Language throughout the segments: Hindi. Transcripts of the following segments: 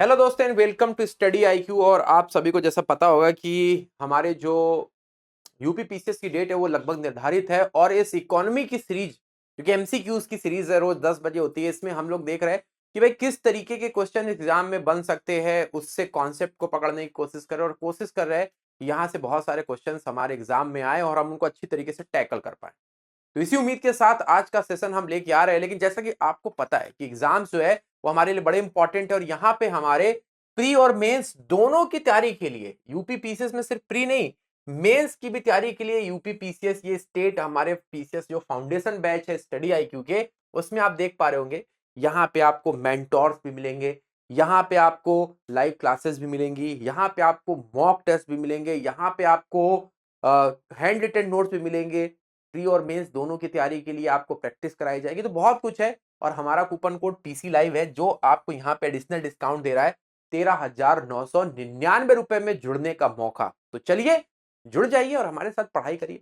हेलो दोस्तों and welcome to study IQ. और आप सभी को जैसा पता होगा कि हमारे जो यूपी पीसीएस की डेट है वो लगभग निर्धारित है। और इस इकोनॉमी की सीरीज जो कि एमसीक्यूज की सीरीज है, रोज 10 बजे होती है। इसमें हम लोग देख रहे हैं कि भाई किस तरीके के क्वेश्चन एग्जाम में बन सकते हैं, उससे कॉन्सेप्ट को पकड़ने की कोशिश कर रहे हैं और कोशिश कर रहे हैं कि यहाँ से बहुत सारे क्वेश्चन हमारे एग्जाम में आए और हम उनको अच्छी तरीके से टैकल कर पाए। तो इसी उम्मीद के साथ आज का सेशन हम लेके आ रहे हैं। लेकिन जैसा कि आपको पता है कि एग्जाम्स जो है वो हमारे लिए बड़े इंपॉर्टेंट है और यहाँ पे हमारे प्री और मेंस दोनों की तैयारी के लिए यूपी पीसीएस में सिर्फ प्री नहीं, मेंस की भी तैयारी के लिए यूपी पीसीएस ये स्टेट हमारे पीसीएस जो फाउंडेशन बैच है स्टडी आईक्यू के, उसमें आप देख पा रहे होंगे यहाँ पे आपको मेंटोर्स भी मिलेंगे, यहाँ पे आपको लाइव क्लासेस भी मिलेंगी, यहाँ पे आपको मॉक टेस्ट भी मिलेंगे, यहाँ पे आपको हैंड रिटन नोट्स भी मिलेंगे। प्री और मेंस दोनों की तैयारी के लिए आपको प्रैक्टिस कराई जाएगी। तो बहुत कुछ है और हमारा कूपन कोड टीसी लाइव है जो आपको यहाँ पे एडिशनल डिस्काउंट दे रहा है 13,999 रुपए में जुड़ने का मौका। तो चलिए जुड़ जाइए और हमारे साथ पढ़ाई करिए।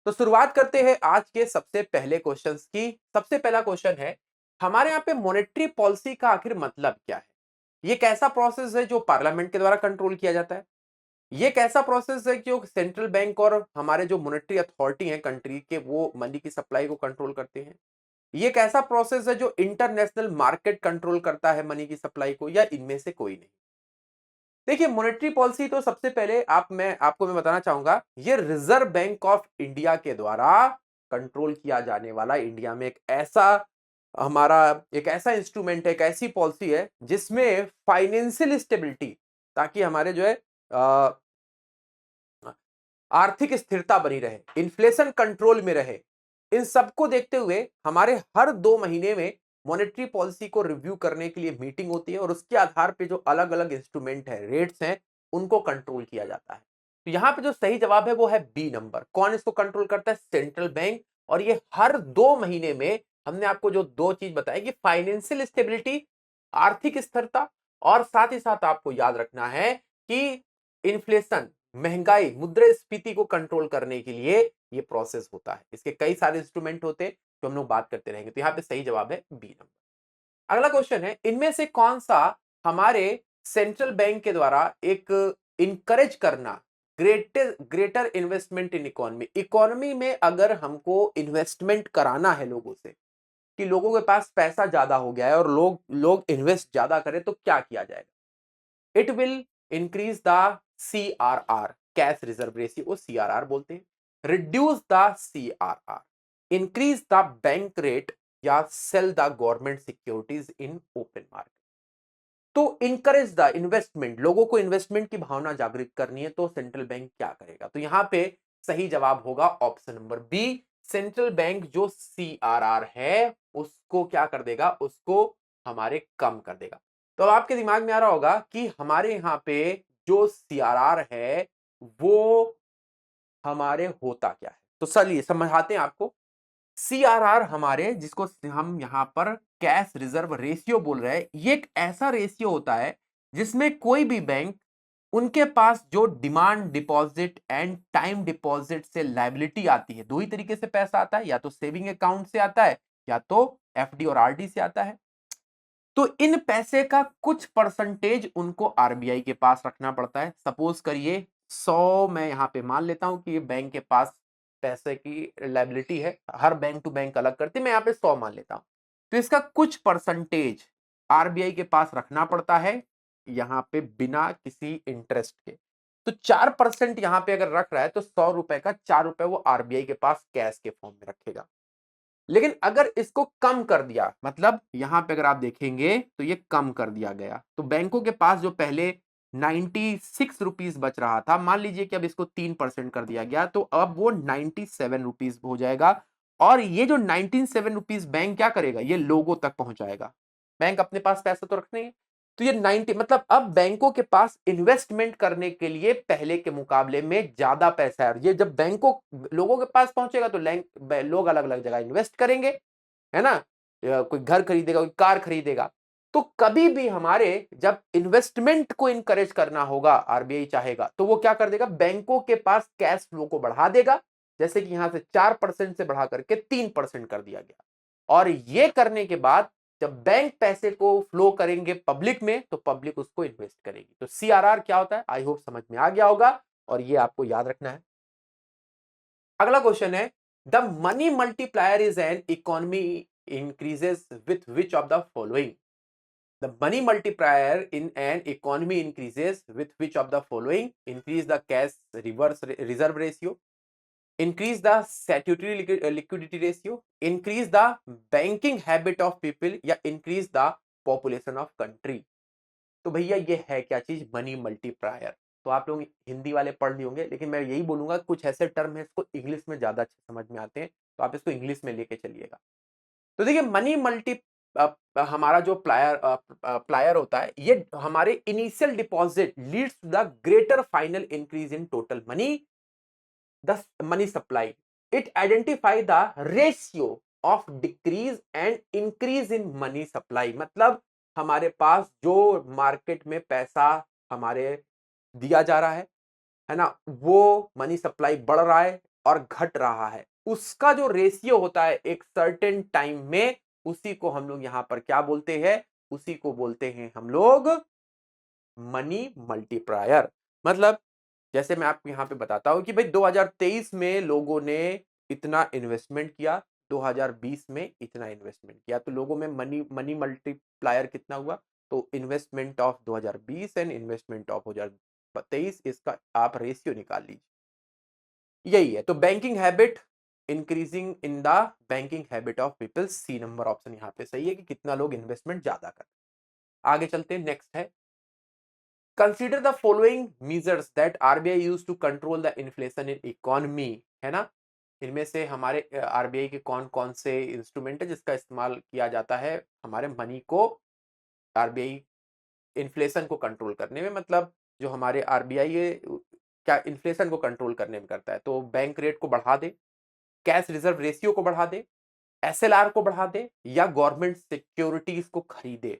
तो शुरुआत करते हैं आज के सबसे पहले क्वेश्चंस की। सबसे पहला क्वेश्चन है हमारे यहाँ पे मॉनेटरी पॉलिसी का आखिर मतलब क्या है। ये एक ऐसा प्रोसेस है जो पार्लियामेंट के द्वारा कंट्रोल किया जाता है। ये एक ऐसा प्रोसेस है जो सेंट्रल बैंक और हमारे जो मॉनेटरी अथॉरिटी है कंट्री के वो मनी की सप्लाई को कंट्रोल करते हैं। ये एक ऐसा प्रोसेस है जो इंटरनेशनल मार्केट कंट्रोल करता है मनी की सप्लाई को, या इनमें से कोई नहीं। देखिए मॉनेटरी पॉलिसी तो सबसे पहले मैं बताना चाहूंगा ये रिजर्व बैंक ऑफ इंडिया के द्वारा कंट्रोल किया जाने वाला इंडिया में हमारा एक ऐसा इंस्ट्रूमेंट है, एक ऐसी पॉलिसी है जिसमें फाइनेंशियल स्टेबिलिटी, ताकि हमारे जो है आर्थिक स्थिरता बनी रहे, इन्फ्लेशन कंट्रोल में रहे, इन सबको देखते हुए हमारे हर 2 महीने में मॉनेटरी पॉलिसी को रिव्यू करने के लिए मीटिंग होती है और उसके आधार पे जो अलग अलग इंस्ट्रूमेंट है, रेट्स हैं, उनको कंट्रोल किया जाता है। तो यहाँ पे जो सही जवाब है वो है बी नंबर। कौन इसको कंट्रोल करता है? Central bank. और ये हर 2 महीने में हमने आपको जो दो चीज बताई कि फाइनेंशियल स्टेबिलिटी, आर्थिक स्थिरता, और साथ ही साथ आपको याद रखना है कि इन्फ्लेशन, महंगाई, मुद्रास्फीति को कंट्रोल करने के लिए ये प्रोसेस होता है। इसके कई सारे इंस्ट्रूमेंट होते हैं जो हम लोग बात करते रहेंगे। तो यहाँ पे सही जवाब है बी नंबर। अगला क्वेश्चन है इनमें से कौन सा हमारे सेंट्रल बैंक के द्वारा एक इनकरेज करना greater investment in economy, economy में अगर हमको इन्वेस्टमेंट कराना है लोगों से कि लोगों के पास पैसा ज्यादा हो गया है और लोग लोग इन्वेस्ट ज्यादा करें, तो क्या किया जाएगा? It will increase the CRR, cash reserve ratio, CRR बोलते हैं, reduce the CRR, increase the bank rate, या sell the government securities in open market. तो इनकरेज द इन्वेस्टमेंट, लोगों को इन्वेस्टमेंट की भावना जागृत करनी है, तो सेंट्रल बैंक क्या करेगा? तो यहां पे सही जवाब होगा option number B. Central bank जो CRR है उसको क्या कर देगा? उसको हमारे कम कर देगा। तो अब आपके दिमाग में आ रहा होगा कि हमारे यहाँ पे जो CRR है वो हमारे होता क्या है। तो चलिए समझाते हैं आपको। CRR हमारे, जिसको हम यहां पर कैश रिजर्व रेशियो बोल रहे हैं, ये एक ऐसा रेशियो होता है जिसमें कोई भी बैंक, उनके पास जो demand deposit and time deposit से लायबिलिटी आती है, दो ही तरीके से पैसा आता है, या तो सेविंग अकाउंट से आता है या तो FD और RD से आता है। तो इन पैसे का कुछ परसेंटेज उनको आरबीआई के पास रखना पड़ता है। सपोज करिए 100 मैं यहां पे मान लेता हूं कि ये बैंक के पास पैसे की लायबिलिटी है, हर बैंक टू बैंक अलग करते, मैं यहां पे 100 मान लेता हूं। तो इसका कुछ परसेंटेज आरबीआई के पास रखना पड़ता है यहां पे बिना किसी इंटरेस्ट के। तो 4% यहां पे अगर रख रहा है तो 100 रुपए का 4 रुपए वो आरबीआई के पास कैश के फॉर्म में रखेगा। लेकिन अगर इसको कम कर दिया, मतलब यहां पे अगर आप देखेंगे तो ये कम कर दिया गया, तो बैंकों के पास जो पहले 96 रुपीज बच रहा था, मान लीजिए कि अब इसको 3% कर दिया गया, तो अब वो 97 रुपीज हो जाएगा। और ये जो 97 रुपीज बैंक क्या करेगा? ये लोगों तक पहुंचाएगा। बैंक अपने पास पैसा तो रखने हैं, तो ये 90, मतलब अब बैंकों के पास इन्वेस्टमेंट करने के लिए पहले के मुकाबले में ज्यादा पैसा है। और ये जब बैंकों लोगों के पास पहुंचेगा तो लोग अलग अलग जगह इन्वेस्ट करेंगे, है ना? कोई घर खरीदेगा, कोई कार खरीदेगा। तो कभी भी हमारे जब इन्वेस्टमेंट को इनकरेज करना होगा, आरबीआई चाहेगा तो वो क्या कर देगा? बैंकों के पास कैश फ्लो को बढ़ा देगा, जैसे कि यहां से 4% से बढ़ा करके 3% कर दिया गया। और ये करने के बाद जब बैंक पैसे को फ्लो करेंगे पब्लिक में तो पब्लिक उसको इन्वेस्ट करेगी। तो CRR क्या होता है, आई होप समझ में आ गया होगा और ये आपको याद रखना है। अगला क्वेश्चन है, the money multiplier is an economy increases with which of the following. The money multiplier in an economy increases with which of the following? Increase the cash reserve ratio, increase the statutory liquidity ratio, increase the banking habit of people या increase the population of country। तो भैया ये है क्या चीज, मनी मल्टीप्लायर। तो आप लोग हिंदी वाले पढ़ लिए होंगे, लेकिन मैं यही बोलूंगा कुछ ऐसे टर्म है इसको इंग्लिश में ज्यादा अच्छे समझ में आते हैं, तो आप इसको इंग्लिश में लेके चलिएगा। तो देखिए मनी मल्टी हमारा जो प्लायर होता है, ये हमारे initial deposit leads to the greater final increase in total money, the money supply. It identify the ratio of decrease and increase in money supply. मतलब हमारे पास जो मार्केट में पैसा हमारे दिया जा रहा है ना, वो मनी सप्लाई बढ़ रहा है और घट रहा है, उसका जो रेशियो होता है एक सर्टेन टाइम में, उसी को हम लोग यहां पर क्या बोलते हैं, उसी को बोलते हैं हम लोग मनी मल्टीप्लायर। मतलब जैसे मैं आपको यहां पे बताता हूं कि भाई 2023 में लोगों ने इतना इन्वेस्टमेंट किया, 2020 में इतना इन्वेस्टमेंट किया, तो लोगों में मनी मनी मल्टीप्लायर कितना हुआ, तो investment of 2020 and investment of 2023, इसका आप रेशियो निकाल लीजिए, यही है। तो banking habit, increasing in the banking habit of people, C number option यहां पे सही है कि कितना लोग इन्वेस्टमेंट ज्यादा करते हैं। आगे चलते हैं, नेक्स्ट है, consider the following measures that RBI use to control the inflation in economy, है ना। इनमें से हमारे आरबीआई के कौन कौन से इंस्ट्रूमेंट है जिसका इस्तेमाल किया जाता है हमारे मनी को, आरबीआई इन्फ्लेशन को कंट्रोल करने में। मतलब जो हमारे आरबीआई है क्या इन्फ्लेशन को कंट्रोल करने में करता है, तो बैंक रेट को बढ़ा दे, कैश रिजर्व रेशियो को बढ़ा दे, एसएलआर को बढ़ा दे, या गवर्नमेंट सिक्योरिटीज को खरीदे।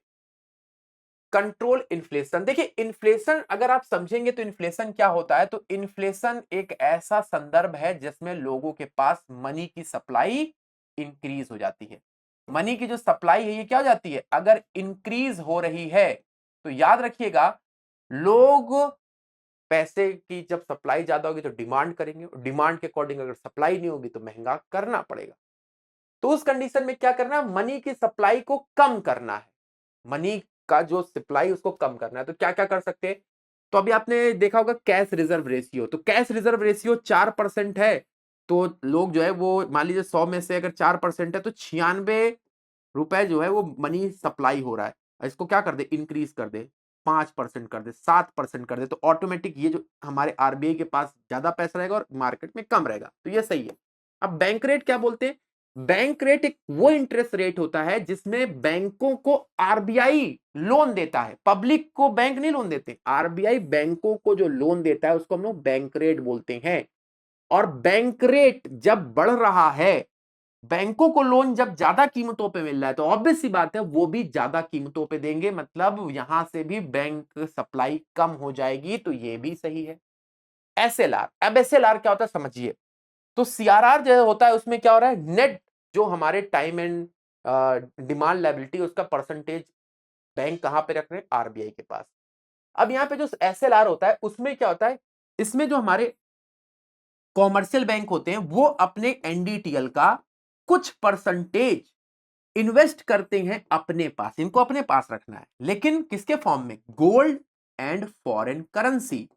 कंट्रोल इन्फ्लेशन, देखिए इन्फ्लेशन अगर आप समझेंगे तो इन्फ्लेशन क्या होता है, तो इन्फ्लेशन एक ऐसा संदर्भ है जिसमें लोगों के पास मनी की सप्लाई इंक्रीज हो जाती है। मनी की जो सप्लाई है ये क्या हो जाती है, अगर इंक्रीज हो रही है तो याद रखिएगा लोग पैसे की जब सप्लाई ज्यादा होगी तो डिमांड करेंगे, डिमांड के अकॉर्डिंग अगर सप्लाई नहीं होगी तो महंगा करना पड़ेगा। तो उस कंडीशन में क्या करना है, मनी की सप्लाई को कम करना है, मनी का जो सप्लाई उसको कम करना है। तो क्या क्या कर सकते हैं, तो अभी आपने देखा होगा कैश रिजर्व रेशियो, तो कैश रिजर्व रेशियो 4% है, तो लोग जो है वो मान लीजिए 100 में से अगर 4% है तो 96 रुपए जो है वो मनी सप्लाई हो रहा है, इसको क्या कर दे, इंक्रीज कर दे, 5% कर दे, 7% कर दे, तो ऑटोमेटिक ये जो हमारे आरबीआई के पास ज्यादा पैसा रहेगा और मार्केट में कम रहेगा, तो ये सही है। अब बैंक रेट क्या बोलते हैं, बैंक रेट एक वो इंटरेस्ट रेट होता है जिसमें बैंकों को आरबीआई लोन देता है, पब्लिक को बैंक नहीं लोन देते, आरबीआई बैंकों को जो लोन देता है उसको हम लोग बैंक रेट बोलते हैं। और बैंक रेट जब बढ़ रहा है, बैंकों को लोन जब ज्यादा कीमतों पे मिल रहा है तो ऑब्वियस सी बात है वो भी ज्यादा कीमतों पे देंगे, मतलब यहां से भी बैंक सप्लाई कम हो जाएगी, तो ये भी सही है। एसएलआर, अब एसएलआर क्या होता है समझिए, तो सीआरआर जो होता है उसमें क्या हो रहा है, नेट जो हमारे टाइम एंड डिमांड लायबिलिटी उसका परसेंटेज बैंक कहां पे रख रहे हैं, आरबीआई के पास। अब यहां पे जो एसएलआर होता है उसमें क्या होता है, इसमें जो हमारे कॉमर्शियल बैंक होते हैं वो अपने एनडीटीएल का कुछ परसेंटेज इन्वेस्ट करते हैं अपने पास, इनको अपने पास रखना है, लेकिन किसके फॉर्म में, गोल्ड एंड फॉरेन करेंसी।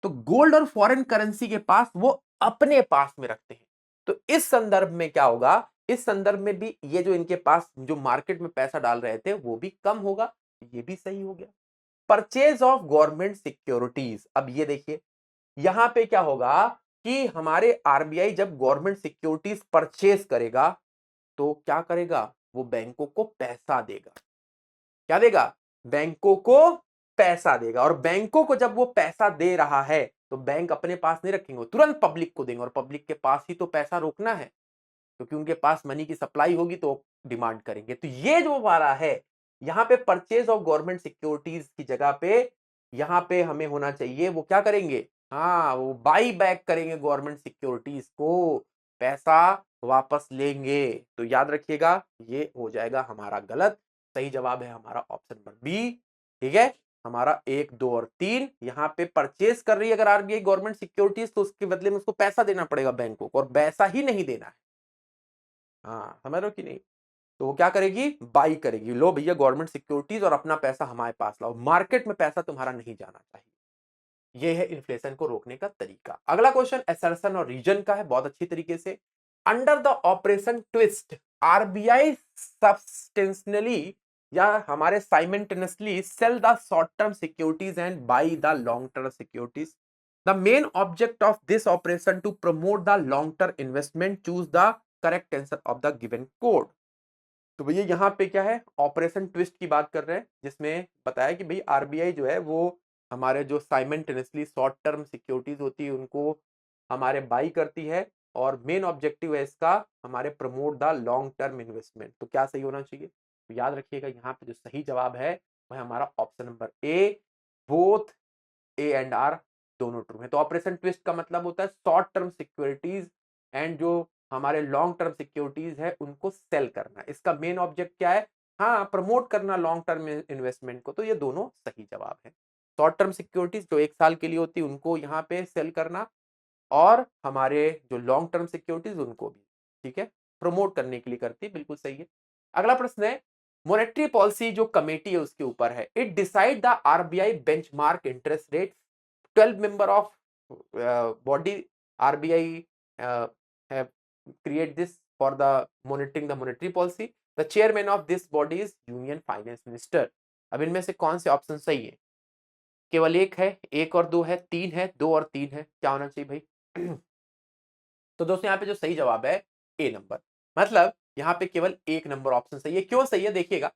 तो गोल्ड और फॉरेन करेंसी के पास वो अपने पास में रखते हैं। तो इस संदर्भ में क्या होगा, इस संदर्भ में भी ये जो इनके पास जो मार्केट में पैसा डाल रहे थे वो भी कम होगा, ये भी सही हो गया। परचेज ऑफ गवर्नमेंट सिक्योरिटीज, अब ये देखिए यहां पे क्या होगा कि हमारे आरबीआई जब गवर्नमेंट सिक्योरिटीज परचेज करेगा तो क्या करेगा, वो बैंकों को पैसा देगा, क्या देगा, बैंकों को पैसा देगा। और बैंकों को जब वो पैसा दे रहा है तो बैंक अपने पास नहीं रखेंगे, तुरंत पब्लिक को देंगे, और पब्लिक के पास ही तो पैसा रोकना है, क्योंकि उनके पास मनी की सप्लाई होगी तो डिमांड करेंगे। तो ये जो वाला है यहां पे परचेज ऑफ गवर्नमेंट सिक्योरिटीज की जगह पे यहां पे हमें होना चाहिए, वो क्या करेंगे, हाँ वो बाई बैक करेंगे गवर्नमेंट सिक्योरिटीज को, पैसा वापस लेंगे। तो याद रखिएगा ये हो जाएगा हमारा गलत, सही जवाब है हमारा ऑप्शन नंबर बी। ठीक है, हमारा 1, 2 और 3 यहाँ पे परचेज कर रही है अगर आरबीआई गवर्नमेंट सिक्योरिटीज, तो उसके बदले में उसको पैसा देना पड़ेगा बैंकों को, और पैसा ही नहीं देना है। हाँ, समझ रहे हो कि नहीं? तो वो क्या करेगी, बाई करेगी, लो भैया गवर्नमेंट सिक्योरिटीज और अपना पैसा हमारे पास लाओ, मार्केट में पैसा तुम्हारा नहीं जाना चाहिए। ये है इन्फ्लेशन को रोकने का तरीका। अगला क्वेश्चन असर्शन और रीजन का है, बहुत अच्छी तरीके से। Under the operation twist RBI substantially या हमारे simultaneously sell the short term securities and buy the long term securities. The main object of this operation to promote the long term investment, choose the correct answer of the given code. तो भैया यहाँ पे क्या है, ऑपरेशन ट्विस्ट की बात कर रहे हैं, जिसमें बताया कि भाई आरबीआई जो है वो हमारे जो साइमल्टेनियसली शॉर्ट टर्म सिक्योरिटीज होती है उनको हमारे बाई करती है, और मेन ऑब्जेक्टिव है इसका हमारे promote the long term investment. तो क्या सही होना चाहिए, तो याद रखिएगा यहाँ पे जो सही जवाब है वह हमारा option number A, both A and R दोनों ट्रू है। तो ऑपरेशन ट्विस्ट का मतलब होता है शॉर्ट टर्म सिक्योरिटीज एंड जो हमारे लॉन्ग टर्म सिक्योरिटीज है उनको सेल करना। इसका मेन ऑब्जेक्ट क्या है, हाँ प्रमोट करना लॉन्ग टर्म इन्वेस्टमेंट को। तो ये दोनों सही जवाब है। शॉर्ट टर्म सिक्योरिटीज जो 1 साल के लिए होती है उनको यहाँ पे सेल करना, और हमारे जो लॉन्ग टर्म सिक्योरिटीज उनको भी, ठीक है, प्रमोट करने के लिए करती है, बिल्कुल सही है। अगला प्रश्न है, मॉनेटरी पॉलिसी जो कमेटी है उसके ऊपर है, it decide the RBI benchmark interest rate. 12 member of body RBI have create this for the monitoring the monetary policy. The chairman of this body is Union Finance Minister. अब इनमें से कौन से ऑप्शन सही है, केवल एक है, एक और दो है, तीन है, दो और तीन है, क्या होना चाहिए भाई? तो दोस्तों यहाँ पे जो सही जवाब है ए नंबर, मतलब यहाँ पे केवल एक नंबर ऑप्शन सही है। क्यों सही है देखिएगा,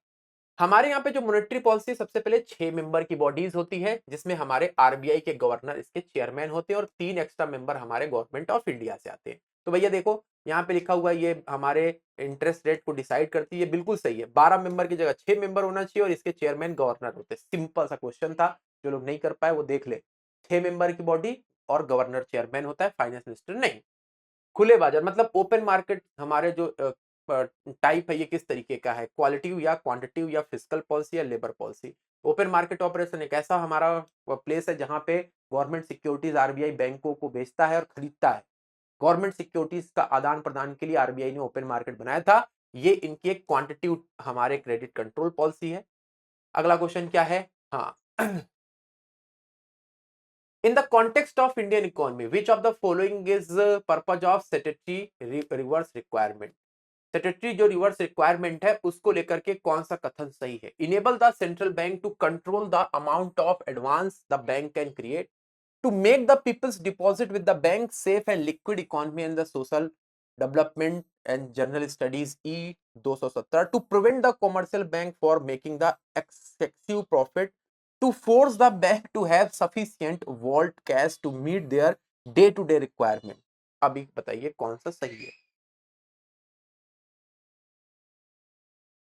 हमारे यहाँ पे जो मॉनेटरी पॉलिसी सबसे पहले 6 मेंबर की बॉडीज होती है, जिसमें हमारे आरबीआई के गवर्नर इसके चेयरमैन होते हैं, और 3 एक्स्ट्रा मेंबर हमारे गवर्नमेंट ऑफ इंडिया से आते हैं। तो भैया देखो यहाँ पे लिखा हुआ है ये हमारे इंटरेस्ट रेट को डिसाइड करती है, बिल्कुल सही है। 12 मेंबर की जगह 6 मेंबर होना चाहिए, और इसके चेयरमैन गवर्नर होते हैं। सिंपल सा क्वेश्चन था, जो लोग नहीं कर पाए वो देख ले। 6 मेंबर की बॉडी और गवर्नर चेयरमैन होता है, फाइनेंस मिनिस्टर नहीं। खुले बाजार मतलब ओपन मार्केट, हमारे जो टाइप है ये किस तरीके का है, क्वालिटिव या क्वांटिटिव या फिस्कल पॉलिसी या labour policy. Open market operation एक ऐसा हमारा प्लेस है जहां पे गवर्नमेंट सिक्योरिटीज आरबीआई बैंकों को बेचता है और खरीदता है। गवर्नमेंट सिक्योरिटीज का आदान प्रदान के लिए आरबीआई ने ओपन मार्केट बनाया था। ये इनकी एक क्वांटिटिव हमारे क्रेडिट कंट्रोल पॉलिसी है। अगला क्वेश्चन क्या है, हाँ in the context of Indian economy, which of the following is purpose of statutory reverse requirement? स्टेटरी जो रिवर्स रिक्वायरमेंट है उसको लेकर के कौन सा कथन सही है? Enable the central bank to control the amount of advance the bank can create, to make the people's deposit with the bank safe and liquid economy and the social development and general studies E 217, to prevent the commercial bank for making the excessive profit, to force the bank to have sufficient vault cash to meet their day to day requirement। अभी बताइए कौन सा सही है?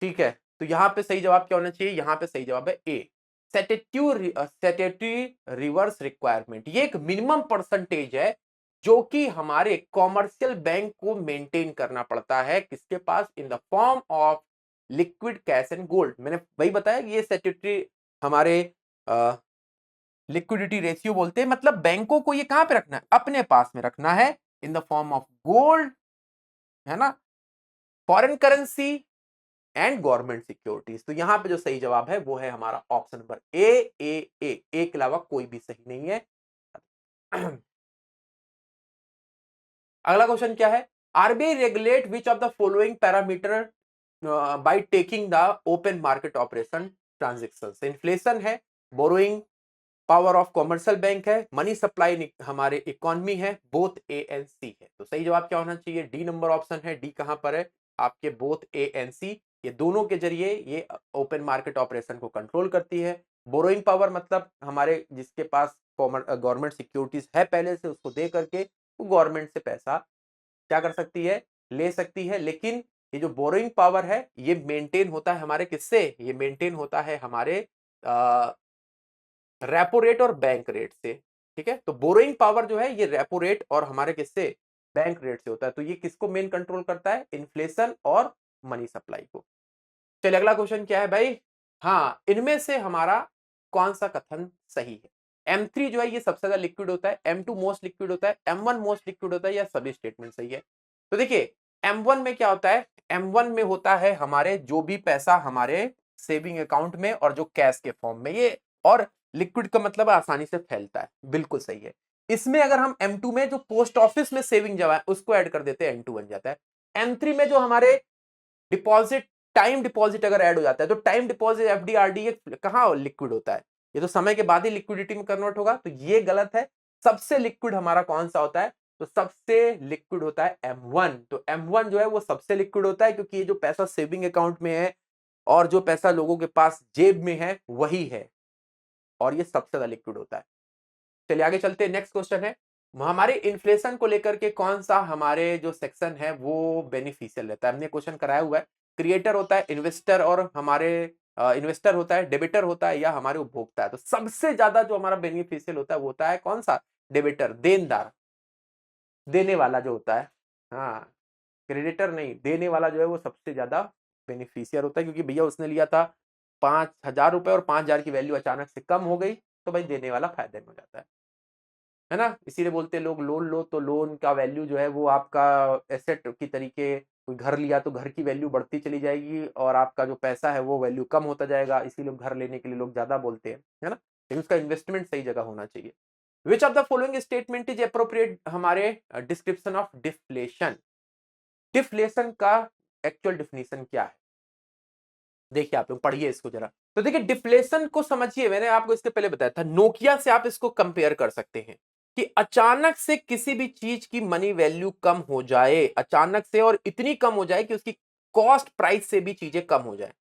ठीक है, तो यहां पे सही जवाब क्या होना चाहिए, यहां पे सही जवाब है ए, स्टैट्यूटरी रिवर्स रिक्वायरमेंट। ये एक मिनिमम परसेंटेज है जो कि हमारे कॉमर्शियल बैंक को मेंटेन करना पड़ता है, किसके पास, in the form of liquid cash and gold. मैंने वही बताया कि ये स्टैट्यूटरी हमारे लिक्विडिटी रेशियो बोलते हैं, मतलब बैंकों को ये कहां पे रखना है, अपने पास में रखना है, इन द फॉर्म ऑफ गोल्ड, है ना, foreign currency and government securities. तो यहां पे जो सही जवाब है वो है हमारा ऑप्शन नंबर ए ए ए, के अलावा कोई भी सही नहीं है। अगला क्वेश्चन क्या है, RBI regulate which of the following parameter by taking the open market operation transaction. Inflation है, borrowing power of commercial bank है, मनी सप्लाई हमारे इकोनॉमी है, बोथ ए एंड सी है। तो सही जवाब क्या होना चाहिए, डी नंबर ऑप्शन है। डी कहां पर है आपके, बोथ ए एंड सी, ये दोनों के जरिए ये ओपन मार्केट ऑपरेशन को कंट्रोल करती है। बोरोइंग पावर मतलब हमारे जिसके पास गवर्नमेंट सिक्योरिटीज है पहले से, उसको दे करके वो गवर्नमेंट से पैसा क्या कर सकती है, ले सकती है। लेकिन ये जो बोरोइंग पावर है ये मेंटेन होता है हमारे किससे, ये मेंटेन होता है हमारे रेपो रेट और बैंक रेट से। ठीक है, तो बोरोइंग पावर जो है ये रेपो रेट और हमारे किससे, बैंक रेट से होता है। तो ये किसको मेन कंट्रोल करता है, इन्फ्लेशन और मनी सप्लाई को। चलिए अगला क्वेश्चन क्या है भाई, हाँ इनमें से हमारा कौन सा कथन सही है? M3 जो है ये सबसे ज्यादा लिक्विड होता है, M2 मोस्ट लिक्विड होता है, M1 मोस्ट लिक्विड होता है, या सभी स्टेटमेंट सही है? तो देखिए M1 में क्या होता है, M1 में होता है हमारे जो भी पैसा हमारे सेविंग अकाउंट में और जो कैश के फॉर्म में, ये और लिक्विड का मतलब आसानी से फैलता है, बिल्कुल सही है। इसमें अगर हम M2 में जो पोस्ट ऑफिस में सेविंग जमा है उसको ऐड कर देते हैं, N2 बन जाता है। M3 में जो हमारे डिपॉजिट, टाइम डिपॉजिट अगर ऐड हो जाता है तो टाइम डिपॉजिट एफडी आरडी कहां लिक्विड होता है, ये तो समय के बाद ही लिक्विडिटी में कन्वर्ट होगा, तो ये गलत है। सबसे लिक्विड हमारा कौन सा होता है, तो सबसे लिक्विड होता है M1। तो M1 जो है वो सबसे लिक्विड होता है, क्योंकि ये जो पैसा सेविंग अकाउंट में है और जो पैसा लोगों के पास जेब में है वही है, और ये सबसे ज्यादा लिक्विड होता है। चलिए आगे चलते हैं, नेक्स्ट क्वेश्चन है, हमारे इन्फ्लेशन को लेकर के कौन सा हमारे जो सेक्शन है वो बेनिफिशियल रहता है? हमने क्वेश्चन कराया हुआ है, क्रिएटर होता है, इन्वेस्टर, और हमारे इन्वेस्टर होता है, डेबिटर होता है, या हमारे उपभोक्ता है? तो सबसे ज्यादा जो हमारा बेनिफिशियल होता है वो होता है कौन सा, डेबिटर, देनदार, देने वाला जो होता है। हाँ, क्रेडिटर नहीं, देने वाला जो है वो सबसे ज्यादा बेनिफिशियर होता है, क्योंकि भैया उसने लिया था 5,000 रुपए और 5,000 की वैल्यू अचानक से कम हो गई, तो भाई देने वाला फायदे में हो जाता है ना? इसीलिए बोलते हैं लोग लोन लो तो लोन का वैल्यू जो है वो आपका एसेट की तरीके, कोई घर लिया तो घर की वैल्यू बढ़ती चली जाएगी और आपका जो पैसा है वो वैल्यू कम होता जाएगा, इसीलिए घर लेने के लिए लोग ज्यादा बोलते हैं, है ना? लेकिन उसका इन्वेस्टमेंट सही जगह होना चाहिए। विच of the following statement is appropriate हमारे डिस्क्रिप्शन ऑफ डिफ्लेशन? डिफ्लेशन का एक्चुअल डिफिनीशन क्या है? देखिए आप लोग पढ़िए इसको जरा। तो देखिए डिफ्लेशन को समझिए, मैंने आपको इसके पहले बताया था, नोकिया से आप इसको कंपेयर कर सकते हैं कि अचानक से किसी भी चीज की मनी वैल्यू कम हो जाए, अचानक से, और इतनी कम हो जाए कि उसकी कॉस्ट प्राइस से भी चीजें कम हो जाए।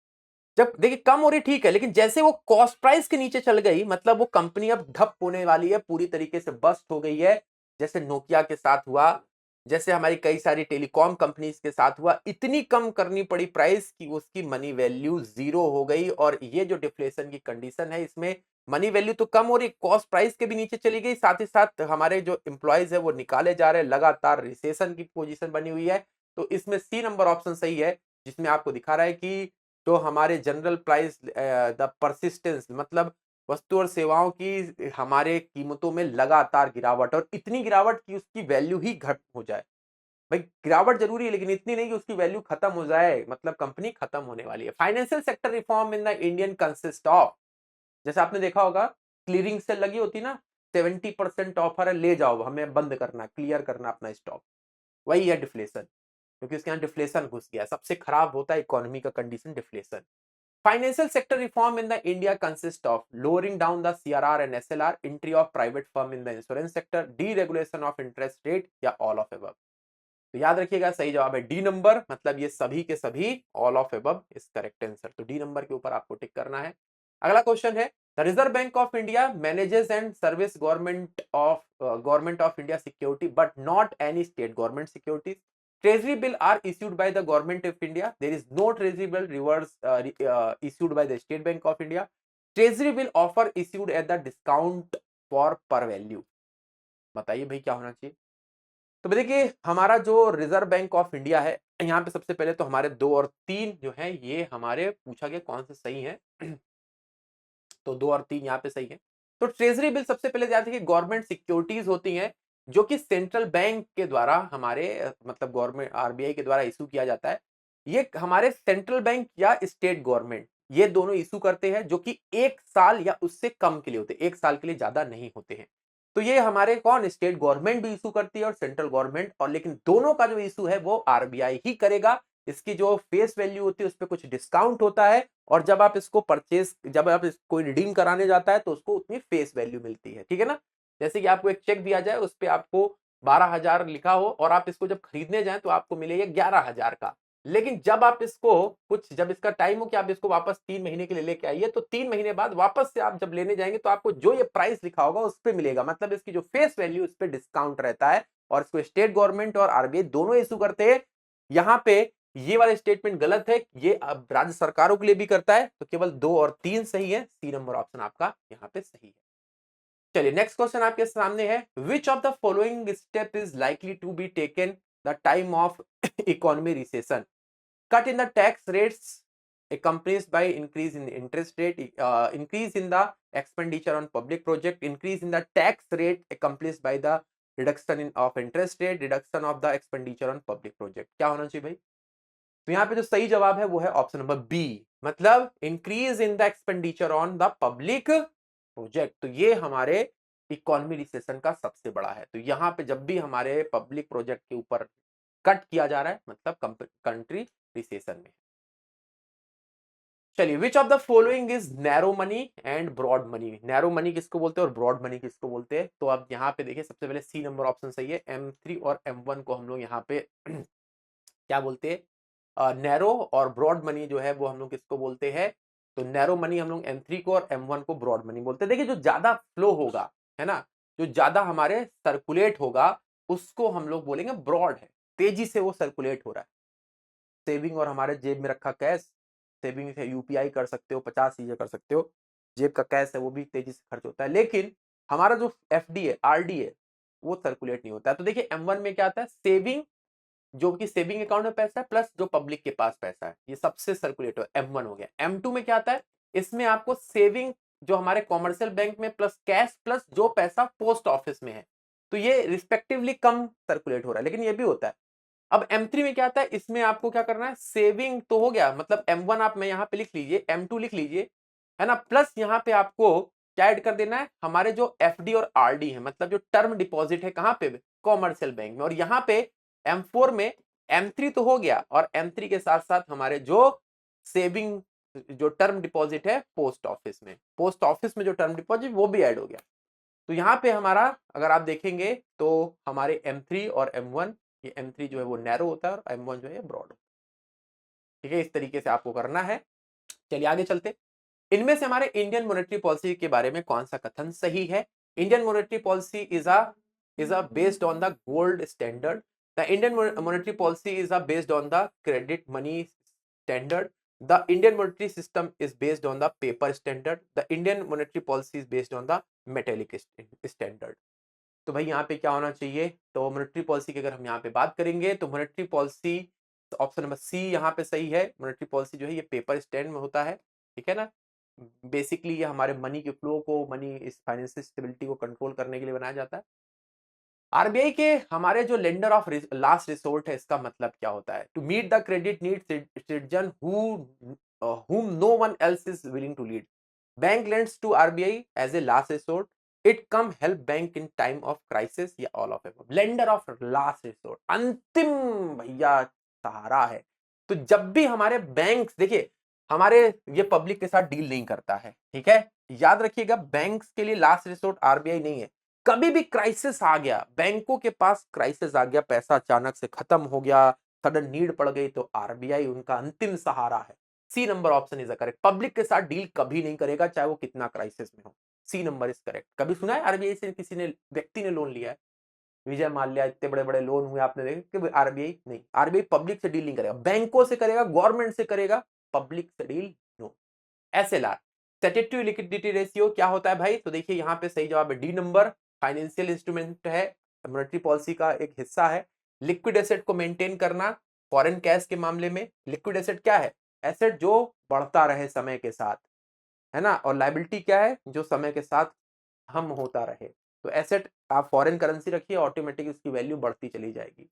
जब देखिए कम हो रही ठीक है, लेकिन जैसे वो कॉस्ट प्राइस के नीचे चल गई, मतलब वो कंपनी अब ठप होने वाली है, पूरी तरीके से बस्ट हो गई है, जैसे नोकिया के साथ हुआ, जैसे हमारी कई सारी टेलीकॉम कंपनीज के साथ हुआ, इतनी कम करनी पड़ी प्राइस कि उसकी मनी वैल्यू जीरो हो गई। और ये जो डिफ्लेशन की कंडीशन है, इसमें मनी वैल्यू तो कम हो रही, कॉस्ट प्राइस के भी नीचे चली गई, साथ ही साथ हमारे जो एम्प्लॉयज है वो निकाले जा रहे हैं, लगातार रिसेशन की पोजीशन बनी हुई है। तो इसमें सी नंबर ऑप्शन सही है, जिसमें आपको दिखा रहा है कि तो हमारे जनरल प्राइस द परसिस्टेंस, मतलब वस्तु और सेवाओं की हमारे कीमतों में लगातार गिरावट, और इतनी गिरावट कि उसकी वैल्यू ही घट हो जाए। भाई गिरावट जरूरी है, लेकिन इतनी नहीं कि उसकी वैल्यू खत्म हो जाए, मतलब कंपनी खत्म होने वाली है। Financial sector reform in the Indian consist of, जैसे आपने देखा होगा क्लियरिंग सेल लगी होती ना, 70% ऑफर है, ले जाओ, हमें बंद करना, क्लियर करना अपना स्टॉक, वही है डिफ्लेशन, क्योंकि उसके यहाँ डिफ्लेशन घुस गया। सबसे खराब होता है इकोनॉमी का condition deflation. Financial sector reform in the India consists of lowering down the CRR and SLR, entry of private firm in the insurance sector, deregulation of interest rate, या all of above? तो याद रखिएगा सही जवाब है डी नंबर, मतलब ये सभी के सभी all of above is correct answer. तो डी नंबर के ऊपर आपको टिक करना है। अगला क्वेश्चन है, the reserve bank of India manages and service government of India security but not any state government securities. Treasury bill are issued by the government of India. There is no treasury bill issued by the State Bank of India. Treasury bill offer issued at the discount for par value. बताइए भाई क्या होना चाहिए? तो देखिए हमारा जो रिजर्व बैंक ऑफ इंडिया है, यहाँ पे सबसे पहले तो हमारे 2 और 3 जो है ये हमारे पूछा गया कौन से सही है। तो 2 और 3 यहाँ पे सही है। तो ट्रेजरी बिल सबसे पहले याद रखिए गवर्नमेंट सिक्योरिटीज होती हैं, जो कि सेंट्रल बैंक के द्वारा हमारे मतलब गवर्नमेंट आरबीआई के द्वारा इशू किया जाता है। ये हमारे सेंट्रल बैंक या स्टेट गवर्नमेंट ये दोनों इशू करते हैं, जो कि 1 साल या उससे कम के लिए होते हैं, 1 साल के लिए ज्यादा नहीं होते हैं। तो ये हमारे कौन, स्टेट गवर्नमेंट भी इशू करती है और सेंट्रल गवर्नमेंट, और लेकिन दोनों का जो इशू है वो आरबीआई ही करेगा। इसकी जो फेस वैल्यू होती है उस पर कुछ डिस्काउंट होता है, और जब आप इसको जब आप इसको रिडीम कराने जाता है तो उसको उतनी फेस वैल्यू मिलती है, ठीक है ना? जैसे कि आपको एक चेक दिया जाए, उस पर आपको 12,000 लिखा हो, और आप इसको जब खरीदने जाए तो आपको मिलेगा 11,000 का। लेकिन जब आप इसको जब इसका टाइम हो कि आप इसको वापस 3 महीने के लिए लेके आइए, तो 3 महीने बाद वापस से आप जब लेने जाएंगे तो आपको जो ये प्राइस लिखा होगा उस पर मिलेगा, मतलब इसकी जो फेस वैल्यू उस पर डिस्काउंट रहता है। और इसको स्टेट गवर्नमेंट और आरबीआई दोनों इशू करते हैं। यहाँ पे ये वाला स्टेटमेंट गलत है, ये अब राज्य सरकारों के लिए भी करता है, तो केवल 2 और 3 सही है, सी नंबर ऑप्शन आपका यहाँ पे सही है। चलिए नेक्स्ट क्वेश्चन आपके सामने है, which of the following step is likely to be taken the time of economy recession? Cut in the tax rates, accompanied by increase in the interest rate, increase in the expenditure on public project, increase in the tax rate accompanied by the reduction in of interest rate, reduction of the expenditure on public project. क्या होना चाहिए भाई? तो यहाँ पे जो सही जवाब है वो है ऑप्शन नंबर बी, मतलब increase in the expenditure on the public project. तो ये हमारे इकोनॉमी रिसेशन का सबसे बड़ा है। तो यहाँ पे जब भी हमारे पब्लिक प्रोजेक्ट के ऊपर कट किया जा रहा है मतलब कंट्री रिसेशन में। चलिए, which of the following is narrow money and broad money. Narrow money किसको बोलते हैं और ब्रॉड मनी किसको बोलते हैं? तो अब यहाँ पे देखिए, सबसे पहले सी नंबर ऑप्शन सही है। M3 और M1 को हम लोग यहाँ पे क्या बोलते हैं? नैरो और ब्रॉड मनी जो है वो हम लोग किसको बोलते हैं? तो नैरो मनी हम लोग M3 को और M1 को ब्रॉड मनी बोलते हैं। देखिए, जो ज्यादा फ्लो होगा, है ना, जो ज्यादा हमारे सर्कुलेट होगा उसको हम लोग बोलेंगे ब्रॉड है, तेजी से वो सर्कुलेट हो रहा है। सेविंग और हमारे जेब में रखा कैश, सेविंग से यूपीआई कर सकते हो, 50 चीजें कर सकते हो, जेब का कैश है वो भी तेजी से खर्च होता है। लेकिन हमारा जो एफडी है, आरडी है, वो सर्कुलेट नहीं होता है। तो देखिए, M1 में क्या आता है? सेविंग, जो कि सेविंग अकाउंट में पैसा है प्लस जो पब्लिक के पास पैसा है, ये सबसे सर्कुलेट हो, M1 हो गया। M2 में क्या आता है? इसमें आपको सेविंग जो हमारे कॉमर्शियल बैंक में प्लस कैश प्लस जो पैसा पोस्ट ऑफिस में है, तो ये रिस्पेक्टिवली कम सर्कुलेट हो रहा है, लेकिन ये भी होता है। अब M3 में क्या आता है? इसमें आपको क्या करना है? सेविंग तो हो गया, मतलब M1 आप मैं यहाँ पे लिख लीजिए, M2 लिख लीजिए, है ना, प्लस यहाँ पे आपको क्या ऐड कर देना है? हमारे जो एफडी और आरडी है, मतलब जो टर्म डिपॉजिट है, कहाँ पे? कॉमर्शियल बैंक में। और यहाँ पे M4 में M3 तो हो गया, और M3 के साथ साथ हमारे जो सेविंग जो टर्म डिपॉजिट है पोस्ट ऑफिस में, पोस्ट ऑफिस में जो टर्म डिपॉजिट वो भी ऐड हो गया। तो यहाँ पे हमारा अगर आप देखेंगे तो हमारे M3 और M1, ये M3 जो है वो नैरो होता है और M1 जो है ब्रॉड होता है। ठीक है, इस तरीके से आपको करना है। चलिए आगे चलते। इनमें से हमारे इंडियन मॉनेटरी पॉलिसी के बारे में कौन सा कथन सही है? Indian monetary policy is a based on the gold standard. The Indian monetary policy is a based on the credit money standard. The Indian monetary system is based on the paper standard. The Indian monetary policy is based on the metallic standard. तो भाई यहाँ पे क्या होना चाहिए? तो मॉनेटरी पॉलिसी की अगर हम यहाँ पे बात करेंगे तो monetary policy option number C यहाँ पे सही है। मॉनेटरी पॉलिसी जो है ये पेपर स्टैंड में होता है, ठीक है ना। बेसिकली ये हमारे मनी के फ्लो को, मनी इस फाइनेंशियल स्टेबिलिटी को कंट्रोल करने के लिए बनाया जाता है। आरबीआई के हमारे जो लेंडर ऑफ लास्ट रिसोर्ट है, इसका मतलब क्या होता है? To meet the credit need citizen whom no one else is willing to lead. Bank lends to RBI as a last resort. It come help bank in time of crisis या all of above. Lender of last resort, अंतिम भैया सहारा है। तो जब भी हमारे बैंक, देखिए हमारे ये पब्लिक के साथ डील नहीं करता है, ठीक है, याद रखिएगा, बैंक्स के लिए लास्ट रिसोर्ट आरबीआई नहीं है। कभी भी क्राइसिस आ गया, बैंकों के पास क्राइसिस आ गया, पैसा अचानक से खत्म हो गया, सडन नीड पड़ गई, तो आरबीआई उनका अंतिम सहारा है। C number option is correct. Public के साथ डील कभी नहीं करेगा, चाहे वो कितना क्राइसिस में हो। C number is correct. कभी सुना है आरबीआई से किसी ने, व्यक्ति ने लोन लिया है? विजय माल्या, इतने बड़े बड़े लोन हुए आपने देखे कि आरबीआई नहीं, आरबीआई पब्लिक से डील नहीं करेगा, बैंकों से करेगा, गवर्नमेंट से करेगा, पब्लिक से deal no. SLR, statutory liquidity ratio क्या होता है भाई? तो देखिए यहाँ पे सही जवाब है डी नंबर। फाइनेंशियल इंस्ट्रूमेंट है, मॉनेटरी पॉलिसी का एक हिस्सा है। लिक्विड एसेट को मेंटेन करना, फॉरेन कैश के मामले में लिक्विड एसेट क्या है? एसेट जो बढ़ता रहे समय के साथ, है ना। और लाइबिलिटी क्या है? जो समय के साथ हम होता रहे। तो एसेट आप फॉरेन करेंसी रखिए, ऑटोमेटिक उसकी वैल्यू बढ़ती चली जाएगी,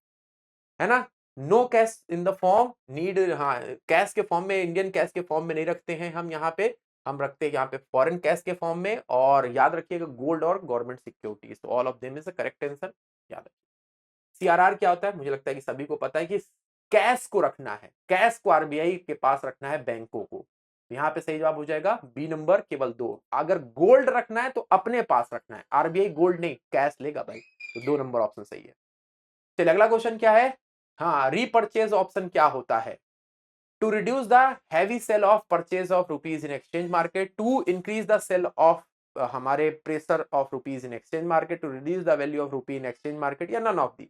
है ना। No cash in the form need, हाँ, कैश के फॉर्म में, इंडियन कैश के फॉर्म में नहीं रखते हैं हम यहाँ पे, हम रखते हैं यहाँ पे फॉरेन कैश के फॉर्म में। और याद रखिएगा गोल्ड और गवर्नमेंट सिक्योरिटीज, तो all of them is the correct answer, याद रखिए। सीआरआर क्या होता है? मुझे लगता है कि सभी को पता है कि कैश को रखना है, कैश को आरबीआई के पास रखना है बैंकों को। यहाँ पे सही जवाब हो जाएगा बी नंबर, केवल 2। अगर गोल्ड रखना है तो अपने पास रखना है, आरबीआई गोल्ड नहीं कैश लेगा भाई, तो 2 नंबर ऑप्शन सही है। चलिए अगला क्वेश्चन क्या है? हाँ, रीपर्चेज ऑप्शन क्या होता है? To reduce the heavy sale of purchase of rupees in exchange market, to increase the sale of हमारे pressure of rupees in exchange market, to reduce the value of rupee in exchange market, या नन ऑफ दीज।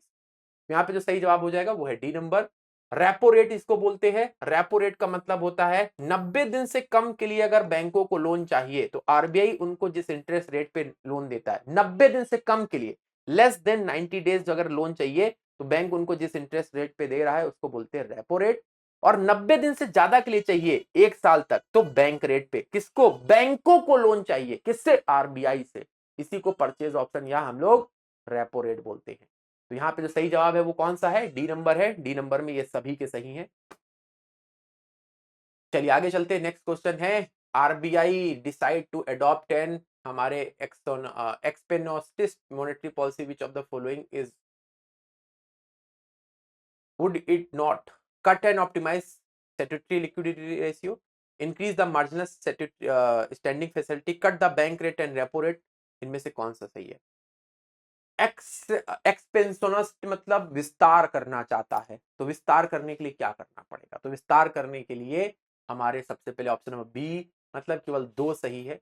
यहाँ पे जो सही जवाब हो जाएगा वो है डी नंबर। रेपो रेट इसको बोलते हैं। रेपो रेट का मतलब होता है 90 दिन से कम के लिए अगर बैंकों को लोन चाहिए तो आरबीआई उनको जिस इंटरेस्ट रेट पे लोन देता है, 90 दिन से कम के लिए, लेस देन 90 डेज अगर लोन चाहिए तो बैंक उनको जिस इंटरेस्ट रेट पे दे रहा है उसको बोलते हैं रेपो रेट। और 90 दिन से ज्यादा के लिए चाहिए 1 साल तक, तो बैंक रेट पे। किसको? बैंकों को लोन चाहिए। किससे? आरबीआई से। इसी को परचेज ऑप्शन या हम लोग रेपो रेट बोलते हैं। तो यहाँ पे जो सही जवाब है वो कौन सा है? डी नंबर है। डी नंबर में ये सभी के सही हैं। चलिए आगे चलते हैं। नेक्स्ट क्वेश्चन है, RBI decide to adopt an हमारे expansionist monetary policy which of the following is would it not cut and optimize statutory liquidity ratio, increase the marginal standing facility, cut the bank rate and repo rate? इनमें से कौन सा सही है? एक्सपेंशनिस्ट मतलब विस्तार करना चाहता है, तो विस्तार करने के लिए क्या करना पड़ेगा? तो विस्तार करने के लिए हमारे सबसे पहले ऑप्शन नंबर बी, मतलब केवल 2 सही है।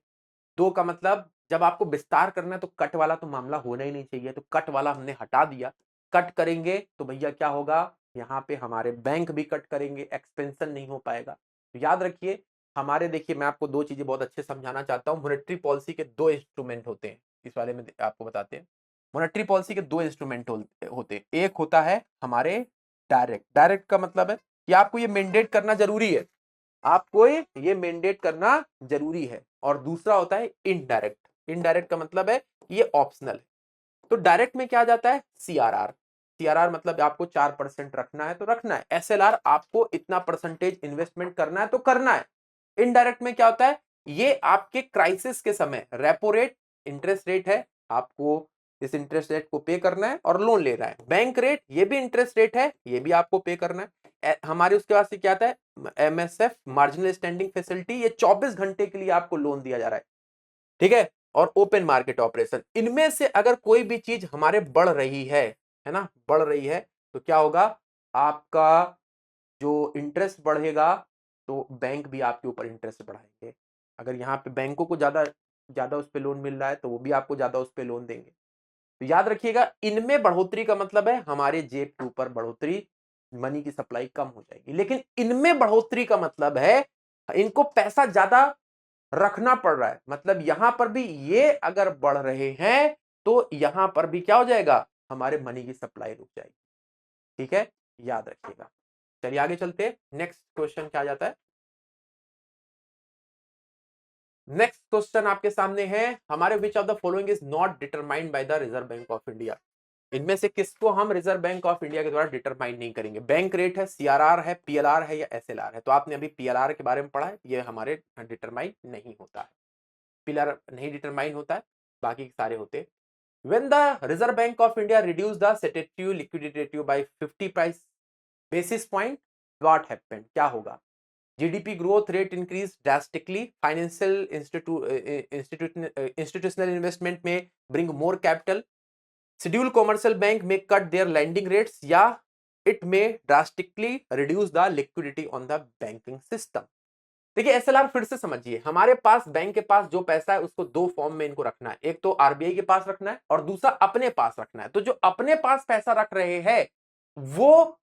2 का मतलब जब आपको विस्तार करना है तो कट वाला तो मामला होना ही नहीं चाहिए, तो कट वाला हमने हटा दिया। कट करेंगे तो भैया क्या होगा? यहाँ पे हमारे बैंक भी कट करेंगे, एक्सपेंशन नहीं हो पाएगा। तो याद रखिए हमारे, देखिए मैं आपको 2 चीजें बहुत अच्छे समझाना चाहता हूँ। मॉनेटरी पॉलिसी के 2 इंस्ट्रूमेंट होते हैं, इस वाले में आपको बताते हैं। मॉनेटरी पॉलिसी के 2 इंस्ट्रूमेंट होते हैं। एक होता है हमारे डायरेक्ट। डायरेक्ट का मतलब है कि आपको ये मैंडेट करना जरूरी है, आपको ये मैंडेट करना जरूरी है। और दूसरा होता है इनडायरेक्ट। इनडायरेक्ट का मतलब है ये ऑप्शनल है। तो डायरेक्ट में क्या जाता है? सीआरआर। सीआरआर मतलब आपको 4% रखना है तो रखना है। एसएलआर आपको इतना परसेंटेज इन्वेस्टमेंट करना है तो करना है। इनडायरेक्ट में क्या होता है? ये आपके क्राइसिस के समय रेपो रेट इंटरेस्ट रेट है, आपको इस इंटरेस्ट रेट को पे करना है और लोन लेना है। बैंक रेट ये भी इंटरेस्ट रेट है, ये भी आपको पे करना है। हमारे उसके बाद से क्या आता है? एमएसएफ मार्जिनल स्टैंडिंग फैसिलिटी, ये 24 घंटे के लिए आपको लोन दिया जा रहा है, ठीक है। और ओपन मार्केट ऑपरेशन, इनमें से अगर कोई भी चीज हमारे बढ़ रही है ना, बढ़ रही है, तो क्या होगा? आपका जो इंटरेस्ट बढ़ेगा तो बैंक भी आपके ऊपर इंटरेस्ट बढ़ाएंगे। अगर यहाँ पे बैंकों को ज्यादा ज्यादा उस पे लोन मिल रहा है तो वो भी आपको ज्यादा उस पे लोन देंगे। तो याद रखिएगा इनमें बढ़ोतरी का मतलब है हमारे जेब के ऊपर बढ़ोतरी, मनी की सप्लाई कम हो जाएगी। लेकिन इनमें बढ़ोतरी का मतलब है इनको पैसा ज्यादा रखना पड़ रहा है, मतलब यहां पर भी ये अगर बढ़ रहे हैं तो यहां पर भी क्या हो जाएगा? हमारे मनी की सप्लाई रुक जाएगी, ठीक है, याद रखिएगा। चलिए आगे चलते हैं। नेक्स्ट क्वेश्चन क्या जाता है? नेक्स्ट क्वेश्चन आपके सामने है हमारे, विच of the following is not determined by the reserve bank of India? इनमें से किसको हम रिजर्व बैंक ऑफ इंडिया के द्वारा डिटरमाइन नहीं करेंगे? बैंक रेट है, सीआरआर है, पीएलआर है या एसएलआर है? तो आपने अभी पीएलआर के बारे में पढ़ा है, ये हमारे डिटरमाइन नहीं होता है। पीएलआर नहीं डिटरमाइन होता है, बाकी सारे होते हैं। When the Reserve Bank of India reduced the statutory liquidity ratio by 50 price basis point, what happened? क्या होगा? GDP growth rate increased drastically. Financial institutional investment may bring more capital. Scheduled commercial bank may cut their lending rates. या it may drastically reduce the liquidity on the banking system. देखिए एसएलआर फिर से समझिए, हमारे पास बैंक के पास जो पैसा है उसको 2 फॉर्म में इनको रखना है। एक तो आरबीआई के पास रखना है और दूसरा अपने पास रखना है। तो जो अपने पास पैसा रख रहे हैं वो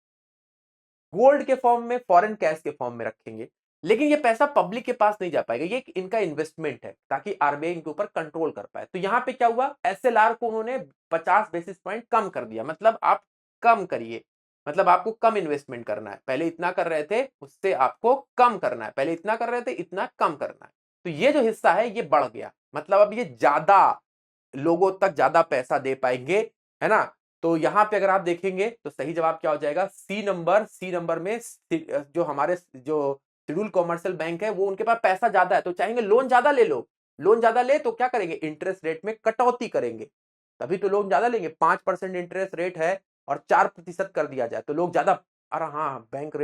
गोल्ड के फॉर्म में, फॉरेन कैश के फॉर्म में रखेंगे। लेकिन ये पैसा पब्लिक के पास नहीं जा पाएगा, ये इनका इन्वेस्टमेंट है ताकि आरबीआई इनके ऊपर कंट्रोल कर पाए। तो यहां पे क्या हुआ? एसएलआर को उन्होंने 50 बेसिस पॉइंट कम कर दिया। मतलब आप कम करिए, मतलब आपको कम इन्वेस्टमेंट करना है। पहले इतना कर रहे थे उससे आपको कम करना है, पहले इतना कर रहे थे इतना कम करना है। तो ये जो हिस्सा है ये बढ़ गया, मतलब अब ये ज्यादा लोगों तक ज्यादा पैसा दे पाएंगे, है ना। तो यहां पे अगर आप देखेंगे तो सही जवाब क्या हो जाएगा? सी नंबर। सी नंबर में जो हमारे जो शेड्यूल कॉमर्शियल बैंक है वो उनके पास पैसा ज्यादा है तो चाहेंगे लोन ज्यादा ले लो। लोन ज्यादा ले तो क्या करेंगे? इंटरेस्ट रेट में कटौती करेंगे, तभी तो लोन ज्यादा लेंगे। 5% इंटरेस्ट रेट है और 4% कर दिया जाए तो लोग ज्यादा, अरे हाँ बैंक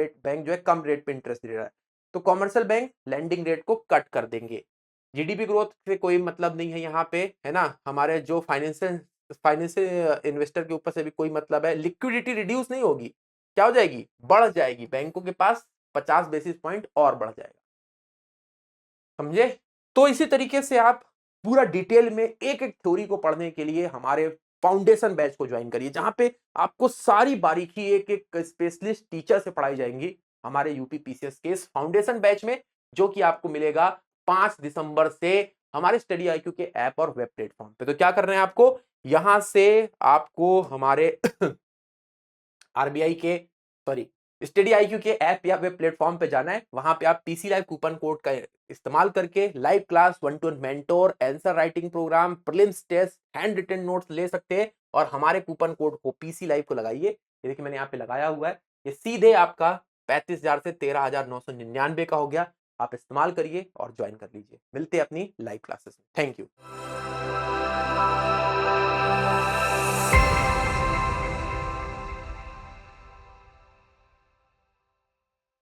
जो है कम रेट पे इंटरेस्ट दे रहा है, तो कॉमर्शियल बैंक लैंडिंग रेट को कट कर देंगे। जीडीपी ग्रोथ से कोई मतलब नहीं है यहाँ पे, है ना। हमारे जो फाइनेंशियल इन्वेस्टर के ऊपर से भी कोई मतलब है। लिक्विडिटी रिड्यूस नहीं होगी, क्या हो जाएगी? बढ़ जाएगी। बैंकों के पास 50 बेसिस पॉइंट और बढ़ जाएगा, समझे। तो इसी तरीके से आप पूरा डिटेल में एक एक थ्योरी को पढ़ने के लिए हमारे फाउंडेशन बैच को ज्वाइन करिए, जहां पे आपको सारी बारीकी एक एक स्पेशलिस्ट टीचर से पढ़ाई जाएंगी हमारे यूपी पीसीएस के इस फाउंडेशन बैच में, जो कि आपको मिलेगा 5 दिसंबर से हमारे स्टडी आईक्यू के ऐप और वेब प्लेटफॉर्म पे। तो क्या करना है आपको? यहां से आपको हमारे आरबीआई के, सॉरी, स्टडी IQ के ऐप या वेब प्लेटफॉर्म पे जाना है, वहां पे आप पीसी लाइव कूपन कोड का इस्तेमाल करके live class, 1-to-1 mentor, answer writing program, prelims test, hand written notes ले सकते हैं और हमारे कूपन कोड को पीसी लाइव को लगाइए। ये देखिए मैंने यहाँ पे लगाया हुआ है, ये सीधे आपका 35,000 से 13,999 का हो गया। आप इस्तेमाल करिए और ज्वाइन कर लीजिए। मिलते हैं अपनी लाइव क्लासेस में। Thank you.